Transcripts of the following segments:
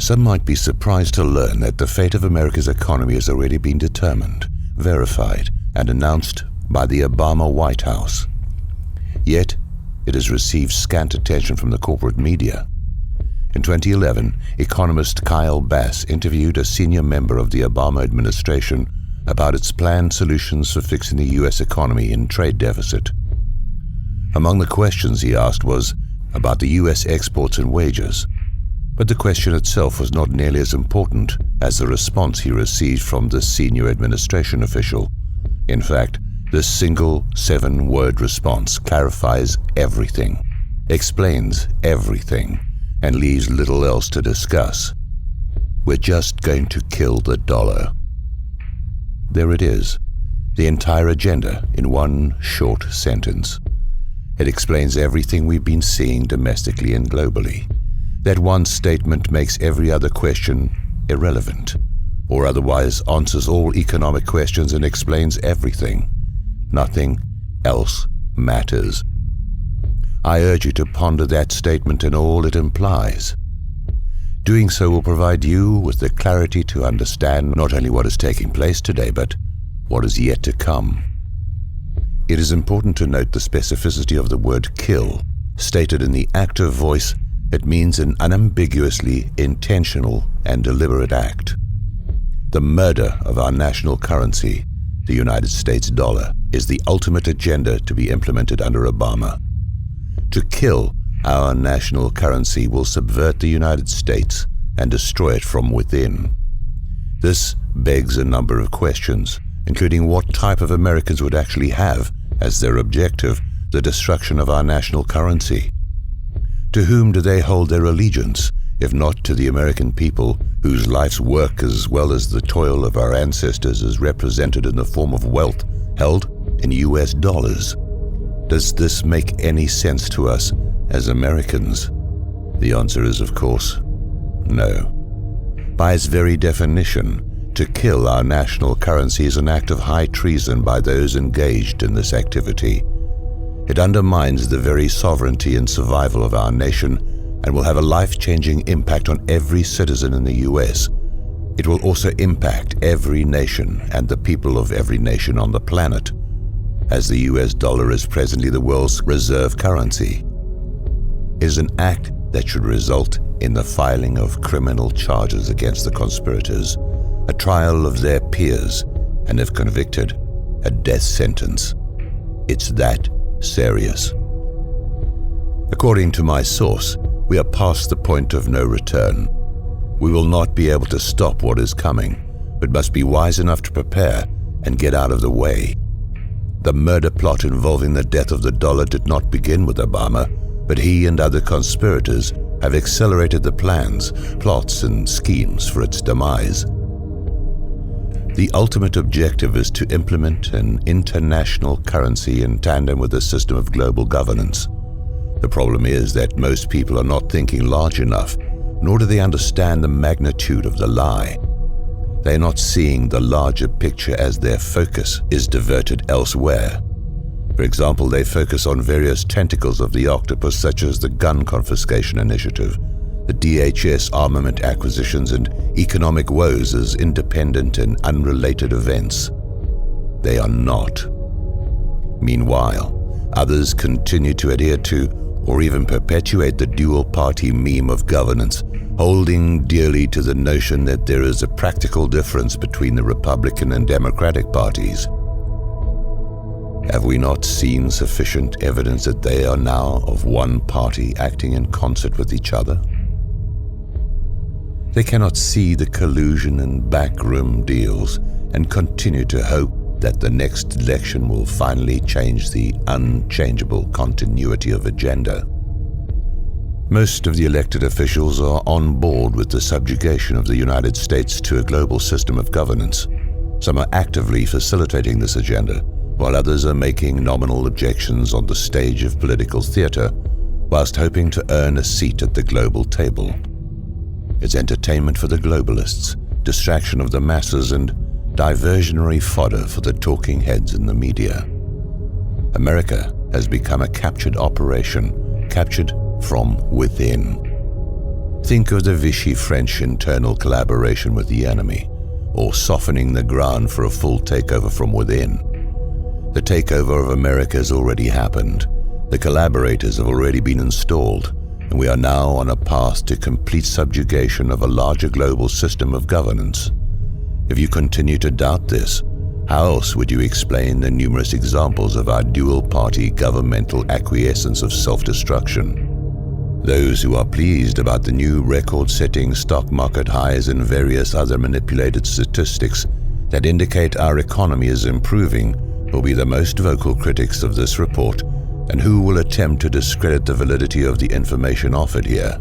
Some might be surprised to learn that the fate of America's economy has already been determined, verified, and announced by the Obama White House. Yet, it has received scant attention from the corporate media. In 2011, economist Kyle Bass interviewed a senior member of the Obama administration about its planned solutions for fixing the U.S. economy and trade deficit. Among the questions he asked was about the U.S. exports and wages, but the question itself was not nearly as important as the response he received from this senior administration official. In fact, this single 7-word response clarifies everything, explains everything, and leaves little else to discuss. We're just going to kill the dollar. There it is, the entire agenda in one short sentence. It explains everything we've been seeing domestically and globally. That one statement makes every other question irrelevant, or otherwise answers all economic questions and explains everything. Nothing else matters. I urge you to ponder that statement and all it implies. Doing so will provide you with the clarity to understand not only what is taking place today, but what is yet to come. It is important to note the specificity of the word kill. Stated in the active voice, it means an unambiguously intentional and deliberate act. The murder of our national currency, the United States dollar, is the ultimate agenda to be implemented under Obama. To kill our national currency will subvert the United States and destroy it from within. This begs a number of questions, including what type of Americans would actually have as their objective the destruction of our national currency. To whom do they hold their allegiance, if not to the American people, whose life's work as well as the toil of our ancestors is represented in the form of wealth held in US dollars? Does this make any sense to us as Americans? The answer is, of course, no. By its very definition, to kill our national currency is an act of high treason by those engaged in this activity. It undermines the very sovereignty and survival of our nation and will have a life-changing impact on every citizen in the U.S. It will also impact every nation and the people of every nation on the planet, as the US dollar is presently the world's reserve currency. It is an act that should result in the filing of criminal charges against the conspirators, a trial of their peers, and if convicted, a death sentence. It's that serious. According to my source, we are past the point of no return. We will not be able to stop what is coming, but must be wise enough to prepare and get out of the way. The murder plot involving the death of the dollar did not begin with Obama, but he and other conspirators have accelerated the plans, plots, and schemes for its demise. The ultimate objective is to implement an international currency in tandem with a system of global governance. The problem is that most people are not thinking large enough, nor do they understand the magnitude of the lie. They are not seeing the larger picture as their focus is diverted elsewhere. For example, they focus on various tentacles of the octopus, such as the gun confiscation initiative, the DHS armament acquisitions, and economic woes as independent and unrelated events. They are not. Meanwhile, others continue to adhere to or even perpetuate the dual-party meme of governance, holding dearly to the notion that there is a practical difference between the Republican and Democratic parties. Have we not seen sufficient evidence that they are now of one party acting in concert with each other? They cannot see the collusion and backroom deals and continue to hope that the next election will finally change the unchangeable continuity of agenda. Most of the elected officials are on board with the subjugation of the United States to a global system of governance. Some are actively facilitating this agenda, while others are making nominal objections on the stage of political theater, whilst hoping to earn a seat at the global table. It's entertainment for the globalists, distraction of the masses, and diversionary fodder for the talking heads in the media. America has become a captured operation, captured from within. Think of the Vichy French internal collaboration with the enemy, or softening the ground for a full takeover from within. The takeover of America has already happened. The collaborators have already been installed, and we are now on a path to complete subjugation of a larger global system of governance. If you continue to doubt this, how else would you explain the numerous examples of our dual-party governmental acquiescence of self-destruction? Those who are pleased about the new record-setting stock market highs and various other manipulated statistics that indicate our economy is improving will be the most vocal critics of this report, and who will attempt to discredit the validity of the information offered here.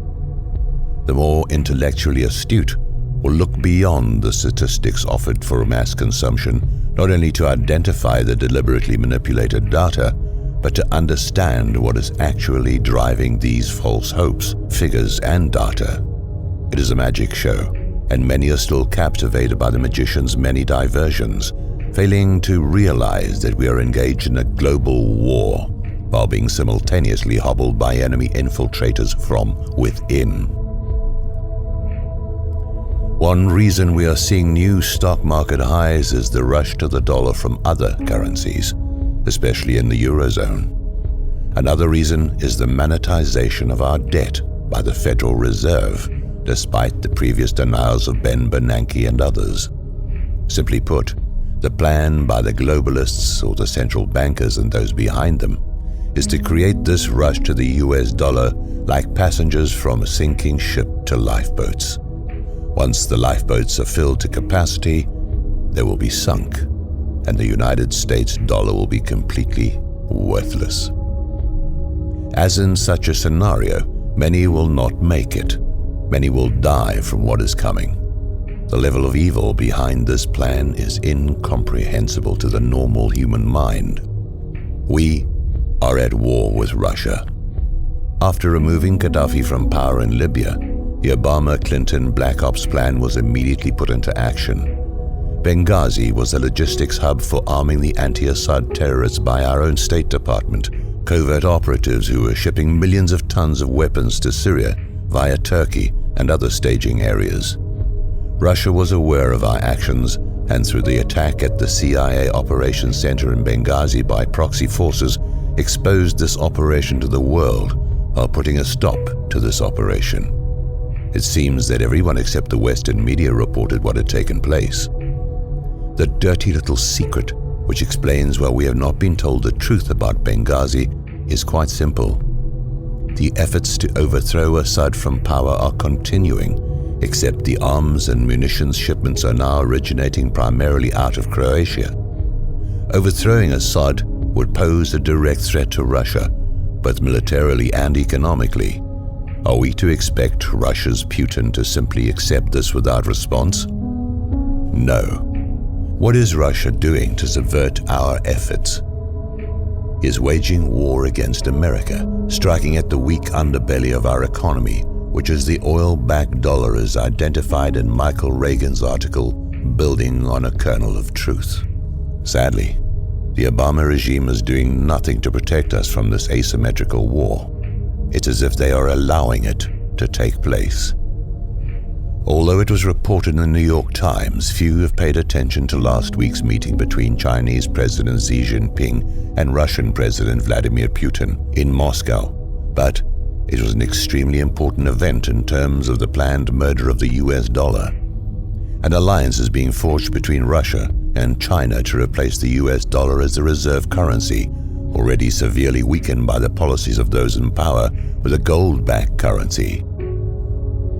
The more intellectually astute will look beyond the statistics offered for mass consumption, not only to identify the deliberately manipulated data, but to understand what is actually driving these false hopes, figures, and data. It is a magic show, and many are still captivated by the magician's many diversions, failing to realize that we are engaged in a global war, while being simultaneously hobbled by enemy infiltrators from within. One reason we are seeing new stock market highs is the rush to the dollar from other currencies, especially in the Eurozone. Another reason is the monetization of our debt by the Federal Reserve, despite the previous denials of Ben Bernanke and others. Simply put, the plan by the globalists, or the central bankers and those behind them, is to create this rush to the US dollar like passengers from a sinking ship to lifeboats. Once the lifeboats are filled to capacity, they will be sunk, and the United States dollar will be completely worthless. As in such a scenario, many will not make it. Many will die from what is coming. The level of evil behind this plan is incomprehensible to the normal human mind. We are at war with Russia. After removing Gaddafi from power in Libya, the Obama-Clinton Black Ops plan was immediately put into action. Benghazi was a logistics hub for arming the anti-Assad terrorists by our own State Department, covert operatives who were shipping millions of tons of weapons to Syria via Turkey and other staging areas. Russia was aware of our actions, and through the attack at the CIA Operations Center in Benghazi by proxy forces, exposed this operation to the world while putting a stop to this operation. It seems that everyone except the Western media reported what had taken place. The dirty little secret which explains why we have not been told the truth about Benghazi is quite simple. The efforts to overthrow Assad from power are continuing, except the arms and munitions shipments are now originating primarily out of Croatia. Overthrowing Assad would pose a direct threat to Russia, both militarily and economically. Are we to expect Russia's Putin to simply accept this without response? No. What is Russia doing to subvert our efforts? He is waging war against America, striking at the weak underbelly of our economy, which is the oil-backed dollar as identified in Michael Reagan's article, Building on a Kernel of Truth. Sadly, the Obama regime is doing nothing to protect us from this asymmetrical war. It's as if they are allowing it to take place. Although it was reported in the New York Times, few have paid attention to last week's meeting between Chinese President Xi Jinping and Russian President Vladimir Putin in Moscow. But it was an extremely important event in terms of the planned murder of the US dollar. An alliance is being forged between Russia and China to replace the US dollar as the reserve currency, already severely weakened by the policies of those in power, with a gold-backed currency.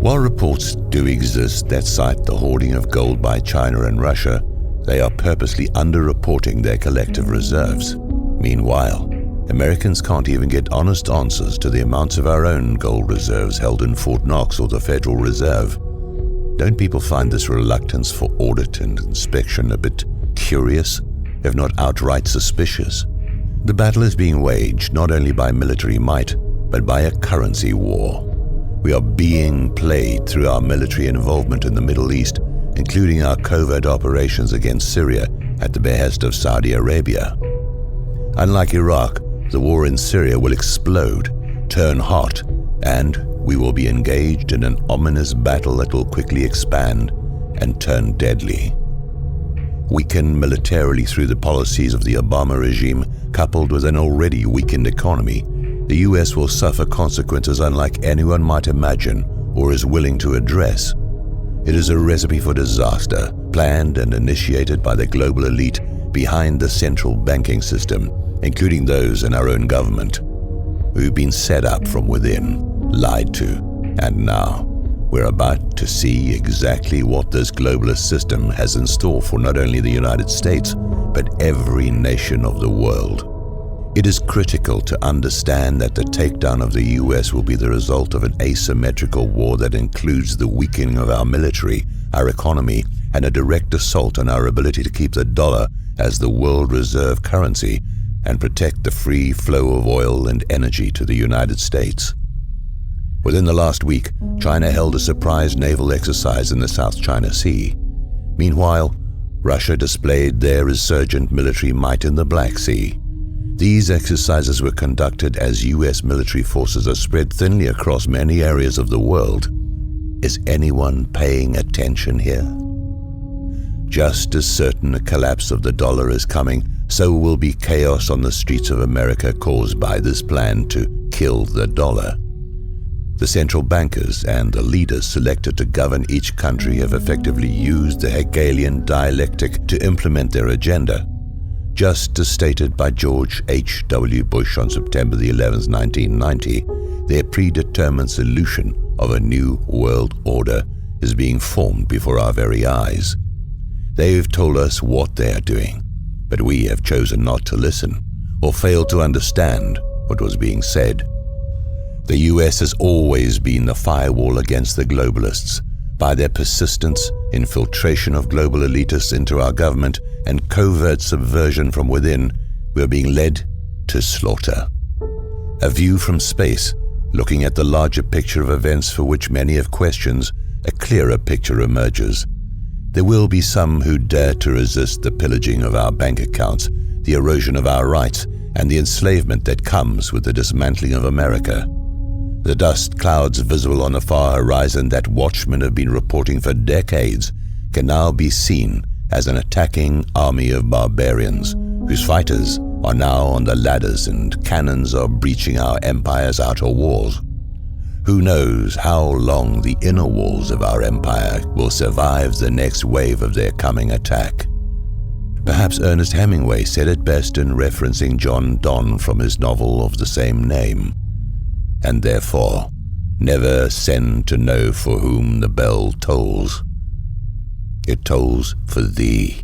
While reports do exist that cite the hoarding of gold by China and Russia, they are purposely underreporting their collective reserves. Meanwhile, Americans can't even get honest answers to the amounts of our own gold reserves held in Fort Knox or the Federal Reserve. Don't people find this reluctance for audit and inspection a bit curious, if not outright suspicious? The battle is being waged not only by military might, but by a currency war. We are being played through our military involvement in the Middle East, including our covert operations against Syria at the behest of Saudi Arabia. Unlike Iraq, the war in Syria will explode, turn hot, and we will be engaged in an ominous battle that will quickly expand and turn deadly. Weakened militarily through the policies of the Obama regime, coupled with an already weakened economy, the US will suffer consequences unlike anyone might imagine or is willing to address. It is a recipe for disaster, planned and initiated by the global elite behind the central banking system, including those in our own government. We've been set up from within, lied to, and now we're about to see exactly what this globalist system has in store for not only the United States, but every nation of the world. It is critical to understand that the takedown of the US will be the result of an asymmetrical war that includes the weakening of our military, our economy, and a direct assault on our ability to keep the dollar as the world reserve currency and protect the free flow of oil and energy to the United States. Within the last week, China held a surprise naval exercise in the South China Sea. Meanwhile, Russia displayed their resurgent military might in the Black Sea. These exercises were conducted as US military forces are spread thinly across many areas of the world. Is anyone paying attention here? Just as certain a collapse of the dollar is coming, so will be chaos on the streets of America caused by this plan to kill the dollar. The central bankers and the leaders selected to govern each country have effectively used the Hegelian dialectic to implement their agenda. Just as stated by George H.W. Bush on September the 11th, 1990, their predetermined solution of a new world order is being formed before our very eyes. They've told us what they are doing, but we have chosen not to listen or failed to understand what was being said. The US has always been the firewall against the globalists. By their persistence, infiltration of global elitists into our government, and covert subversion from within, we are being led to slaughter. A view from space, looking at the larger picture of events for which many have questions, a clearer picture emerges. There will be some who dare to resist the pillaging of our bank accounts, the erosion of our rights, and the enslavement that comes with the dismantling of America. The dust clouds visible on the far horizon that watchmen have been reporting for decades can now be seen as an attacking army of barbarians whose fighters are now on the ladders and cannons are breaching our empire's outer walls. Who knows how long the inner walls of our empire will survive the next wave of their coming attack. Perhaps Ernest Hemingway said it best in referencing John Donne from his novel of the same name. And therefore, never send to know for whom the bell tolls. It tolls for thee.